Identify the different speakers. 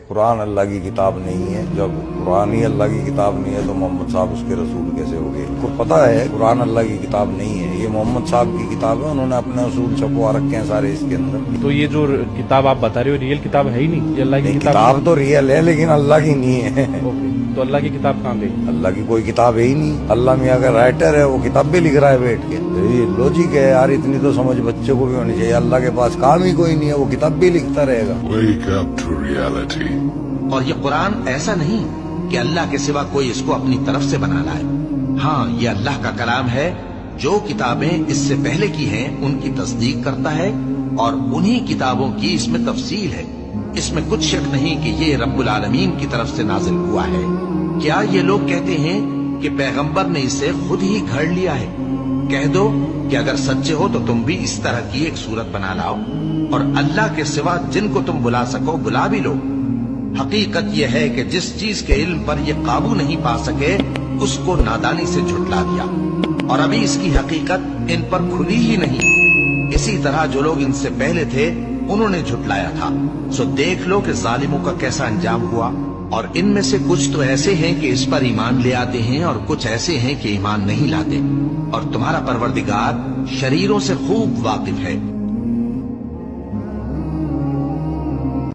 Speaker 1: कुरान अल्लाह की किताब नहीं है। जब कुरान ही अल्लाह की किताब नहीं है तो मोहम्मद साहब उसके रसूल कैसे हो गए? को पता है कुरान अल्लाह की किताब नहीं है, ये मोहम्मद साहब की किताब है, उन्होंने अपने असूल छपवा रखे हैं सारे इसके अंदर।
Speaker 2: तो ये जो किताब आप बता रहे हो रियल किताब है ही नहीं, ये अल्लाह की
Speaker 1: किताब तो रियल है लेकिन अल्लाह की नहीं है।
Speaker 2: ओके, तो अल्लाह की किताब कहाँ गई?
Speaker 1: अल्लाह की कोई किताब है ही नहीं। अल्लाह मियाँ का राइटर है, वो किताब भी लिख रहा है बैठ के। तो ये लॉजिक है यार, इतनी तो समझ बच्चे को भी होनी चाहिए। अल्लाह के पास काम ही कोई नहीं है, वो किताब भी लिखता रहेगा।
Speaker 3: Wake up to reality.
Speaker 4: और ये कुरान ऐसा नहीं कि अल्लाह के सिवा कोई इसको अपनी तरफ से बना लाए। हाँ, ये अल्लाह का कलाम है। जो किताबें इससे पहले की हैं उनकी तस्दीक करता है और उन्हीं किताबों की इसमें तफसील है। इसमें कुछ शक नहीं कि ये रब्बुल आलमीन की तरफ से नाजिल हुआ है। क्या ये लोग कहते हैं कि पैगंबर ने इसे खुद ही घड़ लिया है? कह दो कि अगर सच्चे हो तो तुम भी इस तरह की एक सूरत बना लाओ और अल्लाह के सिवा जिनको तुम बुला सको बुला भी लो। हकीकत यह है कि जिस चीज के इल्म पर ये काबू नहीं पा सके उसको नादानी से झुटला दिया और अभी इसकी हकीकत इन पर खुली ही नहीं। इसी तरह जो लोग इनसे पहले थे उन्होंने झुटलाया था। सो देख लो कि जालिमों का कैसा अंजाम हुआ। और इनमें से कुछ तो ऐसे हैं कि इस पर ईमान ले आते हैं और कुछ ऐसे हैं कि ईमान नहीं लाते। और तुम्हारा परवरदिगार शरीरों से खूब वाकिफ है।